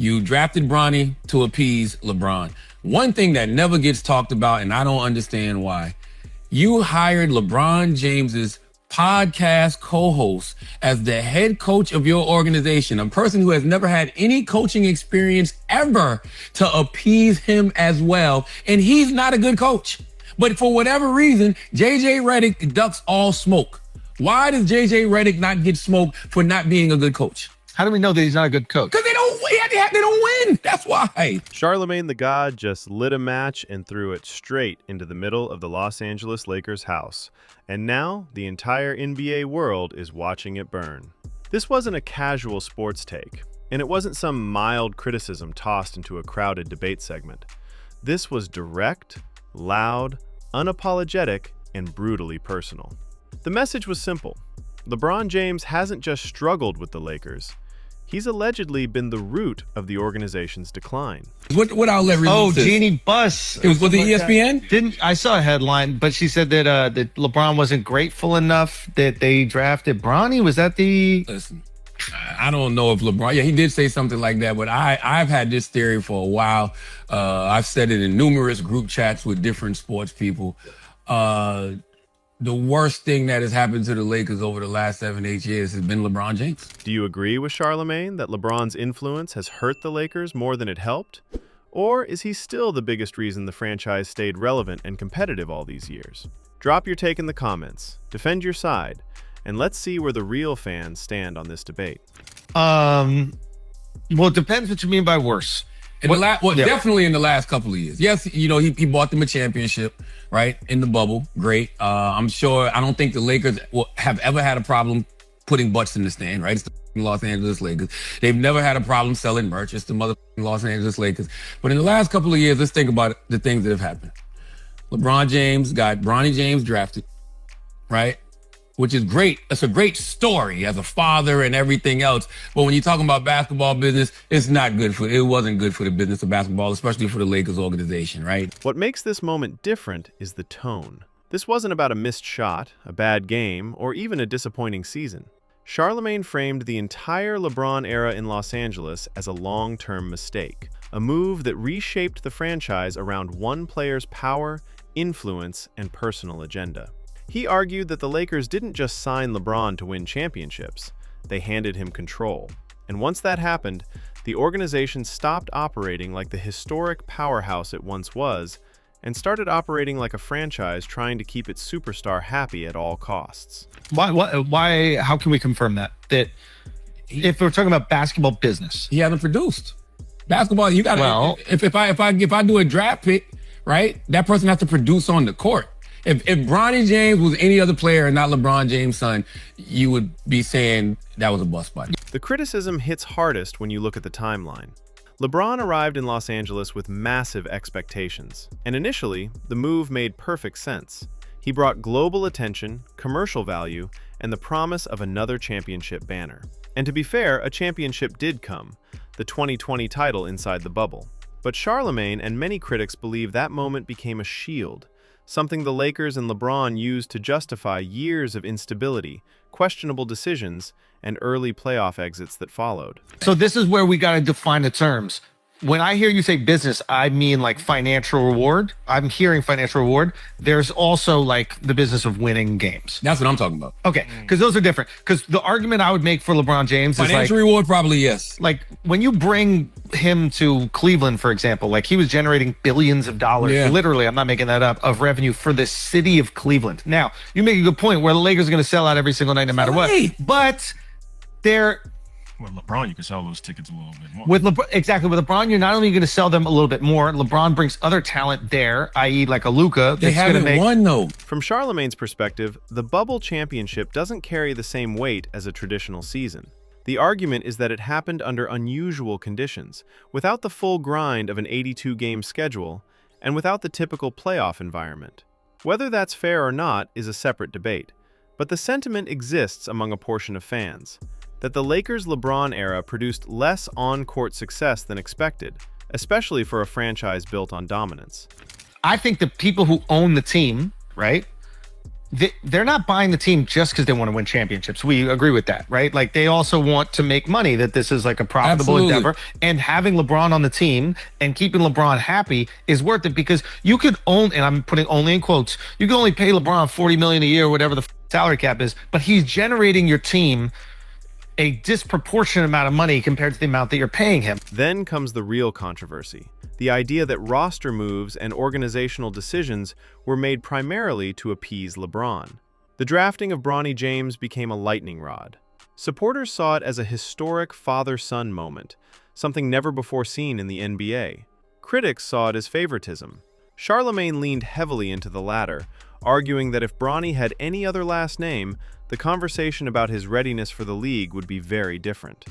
You drafted Bronny to appease LeBron. One thing that never gets talked about, and I don't understand why, you hired LeBron James's podcast co-host as the head coach of your organization, a person who has never had any coaching experience ever, to appease him as well. And he's not a good coach. But for whatever reason, JJ Redick ducks all smoke. Why does JJ Redick not get smoked for not being a good coach? How do we know that he's not a good coach? Because they don't win. That's why. Charlamagne Tha God just lit a match and threw it straight into the middle of the Los Angeles Lakers' house. And now the entire NBA world is watching it burn. This wasn't a casual sports take, and it wasn't some mild criticism tossed into a crowded debate segment. This was direct, loud, unapologetic, and brutally personal. The message was simple. LeBron James hasn't just struggled with the Lakers. He's allegedly been the root of the organization's decline. What outlet released this? Jeannie Buss. It was with the ESPN? I saw a headline, but she said that that LeBron wasn't grateful enough that they drafted Bronny. Was that the... Listen, I don't know if LeBron... Yeah, he did say something like that, but I've had this theory for a while. I've said it in numerous group chats with different sports people. The worst thing that has happened to the Lakers over the last 7-8 years has been LeBron James. Do you agree with Charlamagne that LeBron's influence has hurt the Lakers more than it helped? Or is he still the biggest reason the franchise stayed relevant and competitive all these years? Drop your take in the comments, defend your side, and let's see where the real fans stand on this debate. Well, it depends what you mean by worse. Definitely in the last couple of years. Yes, he bought them a championship, right, in the bubble. Great. I don't think the Lakers have ever had a problem putting butts in the stand, right? It's the Los Angeles Lakers. They've never had a problem selling merch. It's the motherfucking Los Angeles Lakers. But in the last couple of years, let's think about the things that have happened. LeBron James got Bronny James drafted, right? Which is great. It's a great story as a father and everything else. But when you're talking about basketball business, it wasn't good for the business of basketball, especially for the Lakers organization, right? What makes this moment different is the tone. This wasn't about a missed shot, a bad game, or even a disappointing season. Charlamagne framed the entire LeBron era in Los Angeles as a long-term mistake, a move that reshaped the franchise around one player's power, influence, and personal agenda. He argued that the Lakers didn't just sign LeBron to win championships, they handed him control. And once that happened, the organization stopped operating like the historic powerhouse it once was and started operating like a franchise trying to keep its superstar happy at all costs. Why? How can we confirm that? That if we're talking about basketball business, he hasn't produced. Basketball, you got to. Well, if I do a draft pick, right, that person has to produce on the court. If Bronny James was any other player and not LeBron James' son, you would be saying that was a bust body. The criticism hits hardest when you look at the timeline. LeBron arrived in Los Angeles with massive expectations, and initially, the move made perfect sense. He brought global attention, commercial value, and the promise of another championship banner. And to be fair, a championship did come, the 2020 title inside the bubble. But Charlamagne and many critics believe that moment became a shield, something the Lakers and LeBron used to justify years of instability, questionable decisions, and early playoff exits that followed. So this is where we got to define the terms. When I hear you say business, I mean like financial reward. I'm hearing financial reward. There's also like the business of winning games. That's what I'm talking about. Okay, because those are different. Because the argument I would make for LeBron James is financial reward, probably yes. Like when you bring him to Cleveland, for example, like he was generating billions of dollars, literally, I'm not making that up, of revenue for the city of Cleveland. Now, you make a good point where the Lakers are going to sell out every single night no matter what. But they're... With LeBron, you can sell those tickets a little bit more. With LeBron, you're not only going to sell them a little bit more. LeBron brings other talent there, i.e., like a Luka. They haven't won though. From Charlamagne's perspective, the bubble championship doesn't carry the same weight as a traditional season. The argument is that it happened under unusual conditions, without the full grind of an 82-game schedule, and without the typical playoff environment. Whether that's fair or not is a separate debate, but the sentiment exists among a portion of fans that the Lakers' LeBron era produced less on-court success than expected, especially for a franchise built on dominance. I think the people who own the team, right, they're not buying the team just because they want to win championships. We agree with that, right? Like they also want to make money, that this is like a profitable Absolutely. endeavor. And having LeBron on the team and keeping LeBron happy is worth it, because you could own, and I'm putting only in quotes, you can only pay LeBron $40 million a year, whatever the salary cap is, but he's generating your team a disproportionate amount of money compared to the amount that you're paying him. Then comes the real controversy, the idea that roster moves and organizational decisions were made primarily to appease LeBron. The drafting of Bronny James became a lightning rod. Supporters saw it as a historic father-son moment, something never before seen in the NBA. Critics saw it as favoritism. Charlamagne leaned heavily into the latter, arguing that if Bronny had any other last name, the conversation about his readiness for the league would be very different.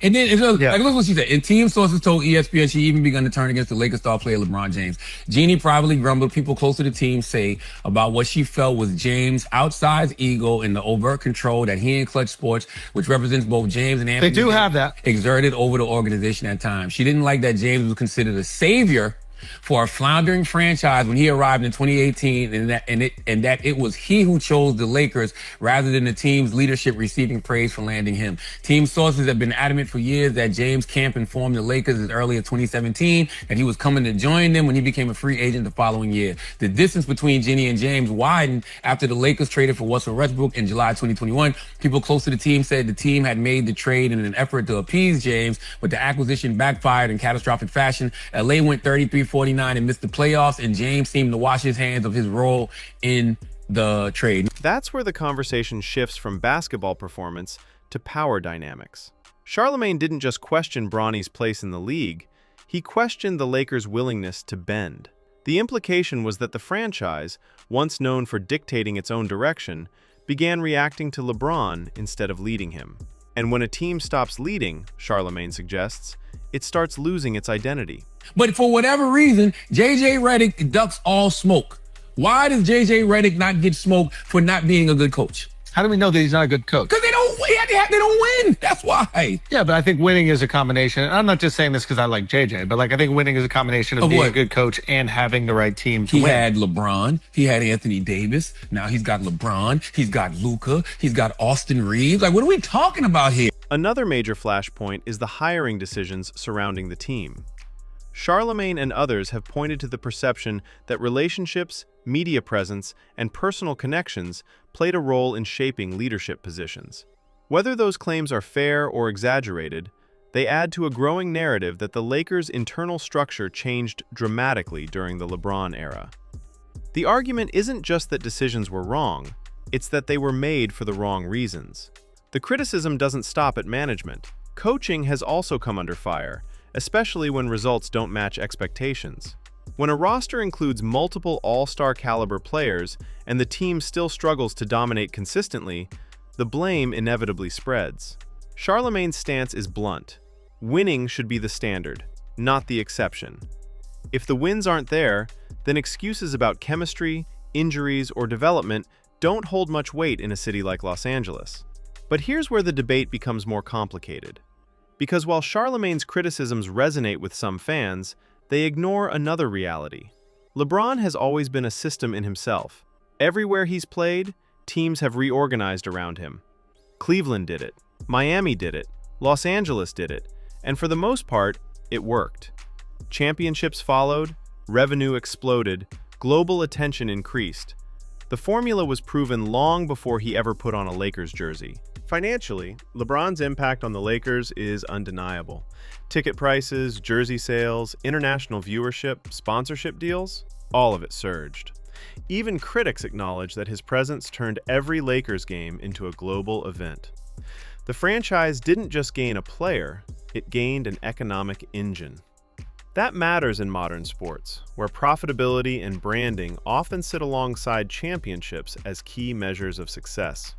And then, like, look what she said. And team sources told ESPN she even begun to turn against the Lakers star player LeBron James. Jeannie privately grumbled. People close to the team say about what she felt was James' outsized ego and the overt control that he and Clutch Sports, which represents both James and Anthony, They do have that, exerted over the organization at times. She didn't like that James was considered a savior for a floundering franchise when he arrived in 2018, and that it was he who chose the Lakers rather than the team's leadership receiving praise for landing him. Team sources have been adamant for years that James' camp informed the Lakers as early as 2017 that he was coming to join them when he became a free agent the following year. The distance between Ginny and James widened after the Lakers traded for Russell Westbrook in July 2021. People close to the team said the team had made the trade in an effort to appease James, but the acquisition backfired in catastrophic fashion. LA went 33-49 and missed the playoffs, and James seemed to wash his hands of his role in the trade. That's where the conversation shifts from basketball performance to power dynamics. Charlamagne didn't just question Bronny's place in the league, he questioned the Lakers' willingness to bend. The implication was that the franchise, once known for dictating its own direction, began reacting to LeBron instead of leading him. And when a team stops leading, Charlamagne suggests, it starts losing its identity. But for whatever reason, JJ Redick ducks all smoke. Why does JJ Redick not get smoked for not being a good coach? How do we know that he's not a good coach? Because they don't win. That's why. Yeah, but I think winning is a combination. I'm not just saying this because I like JJ, but like I think winning is a combination of being a good coach and having the right team to win. He had LeBron. He had Anthony Davis. Now he's got LeBron. He's got Luka. He's got Austin Reeves. Like, what are we talking about here? Another major flashpoint is the hiring decisions surrounding the team. Charlamagne and others have pointed to the perception that relationships, media presence, and personal connections played a role in shaping leadership positions. Whether those claims are fair or exaggerated, they add to a growing narrative that the Lakers' internal structure changed dramatically during the LeBron era. The argument isn't just that decisions were wrong, it's that they were made for the wrong reasons. The criticism doesn't stop at management. Coaching has also come under fire, especially when results don't match expectations. When a roster includes multiple all-star caliber players and the team still struggles to dominate consistently, the blame inevitably spreads. Charlamagne's stance is blunt. Winning should be the standard, not the exception. If the wins aren't there, then excuses about chemistry, injuries, or development don't hold much weight in a city like Los Angeles. But here's where the debate becomes more complicated. Because while Charlamagne's criticisms resonate with some fans, they ignore another reality. LeBron has always been a system in himself. Everywhere he's played, teams have reorganized around him. Cleveland did it, Miami did it, Los Angeles did it, and for the most part, it worked. Championships followed, revenue exploded, global attention increased. The formula was proven long before he ever put on a Lakers jersey. Financially, LeBron's impact on the Lakers is undeniable. Ticket prices, jersey sales, international viewership, sponsorship deals, all of it surged. Even critics acknowledge that his presence turned every Lakers game into a global event. The franchise didn't just gain a player, it gained an economic engine. That matters in modern sports, where profitability and branding often sit alongside championships as key measures of success.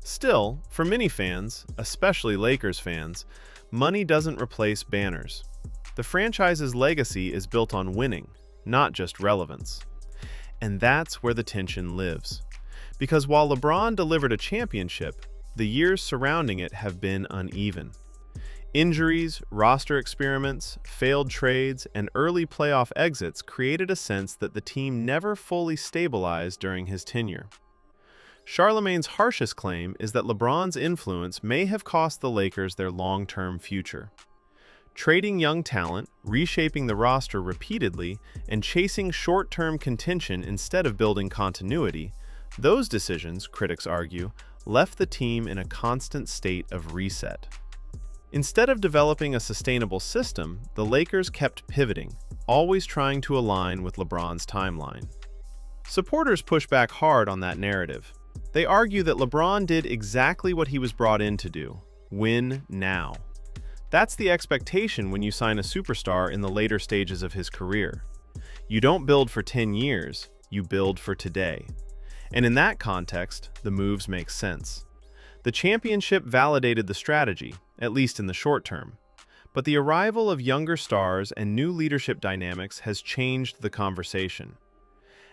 Still, for many fans, especially Lakers fans, money doesn't replace banners. The franchise's legacy is built on winning, not just relevance. And that's where the tension lives. Because while LeBron delivered a championship, the years surrounding it have been uneven. Injuries, roster experiments, failed trades, and early playoff exits created a sense that the team never fully stabilized during his tenure. Charlamagne's harshest claim is that LeBron's influence may have cost the Lakers their long-term future. Trading young talent, reshaping the roster repeatedly, and chasing short-term contention instead of building continuity, those decisions, critics argue, left the team in a constant state of reset. Instead of developing a sustainable system, the Lakers kept pivoting, always trying to align with LeBron's timeline. Supporters push back hard on that narrative. They argue that LeBron did exactly what he was brought in to do: win now. That's the expectation when you sign a superstar in the later stages of his career. You don't build for 10 years, you build for today. And in that context, the moves make sense. The championship validated the strategy, at least in the short term. But the arrival of younger stars and new leadership dynamics has changed the conversation.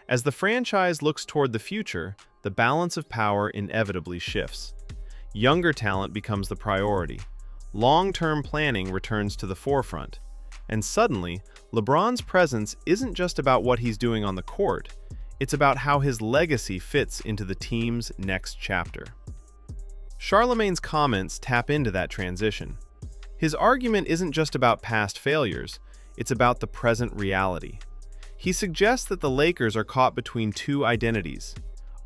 As the franchise looks toward the future, the balance of power inevitably shifts. Younger talent becomes the priority. Long-term planning returns to the forefront. And suddenly, LeBron's presence isn't just about what he's doing on the court, it's about how his legacy fits into the team's next chapter. Charlamagne's comments tap into that transition. His argument isn't just about past failures, it's about the present reality. He suggests that the Lakers are caught between two identities,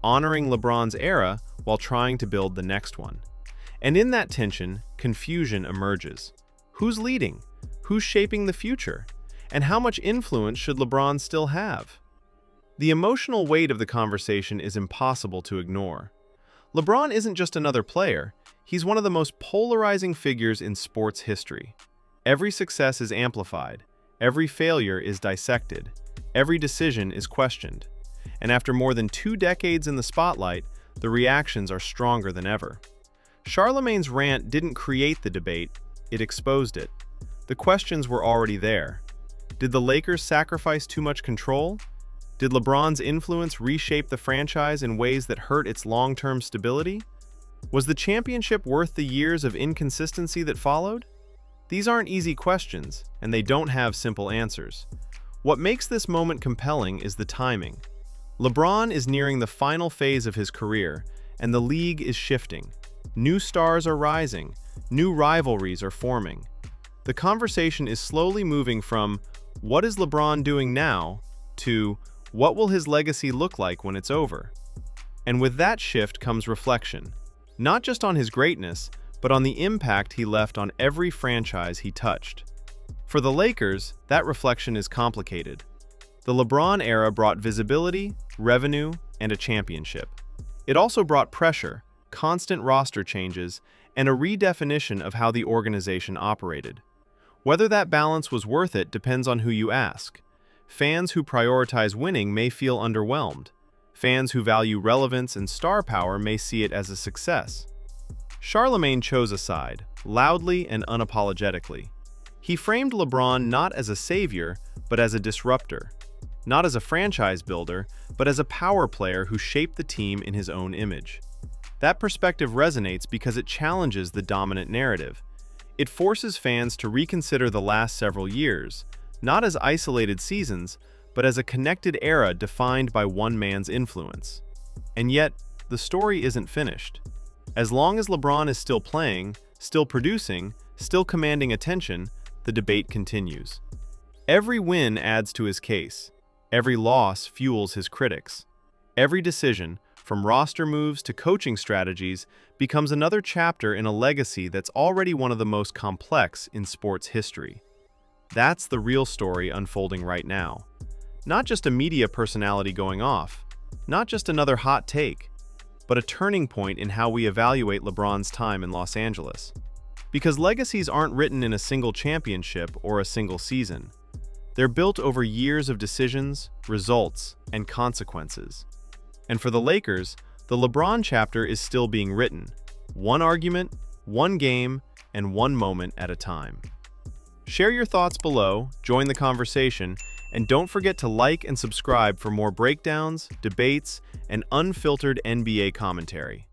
honoring LeBron's era while trying to build the next one. And in that tension, confusion emerges. Who's leading? Who's shaping the future? And how much influence should LeBron still have? The emotional weight of the conversation is impossible to ignore. LeBron isn't just another player, he's one of the most polarizing figures in sports history. Every success is amplified, every failure is dissected, every decision is questioned. And after more than 2 decades in the spotlight, the reactions are stronger than ever. Charlamagne's rant didn't create the debate, it exposed it. The questions were already there. Did the Lakers sacrifice too much control? Did LeBron's influence reshape the franchise in ways that hurt its long-term stability? Was the championship worth the years of inconsistency that followed? These aren't easy questions, and they don't have simple answers. What makes this moment compelling is the timing. LeBron is nearing the final phase of his career, and the league is shifting. New stars are rising, new rivalries are forming. The conversation is slowly moving from, what is LeBron doing now, to, what will his legacy look like when it's over? And with that shift comes reflection, not just on his greatness, but on the impact he left on every franchise he touched. For the Lakers, that reflection is complicated. The LeBron era brought visibility, revenue, and a championship. It also brought pressure, constant roster changes, and a redefinition of how the organization operated. Whether that balance was worth it depends on who you ask. Fans who prioritize winning may feel underwhelmed. Fans who value relevance and star power may see it as a success. Charlamagne chose a side, loudly and unapologetically. He framed LeBron not as a savior, but as a disruptor. Not as a franchise builder, but as a power player who shaped the team in his own image. That perspective resonates because it challenges the dominant narrative. It forces fans to reconsider the last several years, not as isolated seasons, but as a connected era defined by one man's influence. And yet, the story isn't finished. As long as LeBron is still playing, still producing, still commanding attention, the debate continues. Every win adds to his case. Every loss fuels his critics. Every decision, from roster moves to coaching strategies, becomes another chapter in a legacy that's already one of the most complex in sports history. That's the real story unfolding right now. Not just a media personality going off, not just another hot take, but a turning point in how we evaluate LeBron's time in Los Angeles. Because legacies aren't written in a single championship or a single season. They're built over years of decisions, results, and consequences. And for the Lakers, the LeBron chapter is still being written. One argument, one game, and one moment at a time. Share your thoughts below, join the conversation, and don't forget to like and subscribe for more breakdowns, debates, and unfiltered NBA commentary.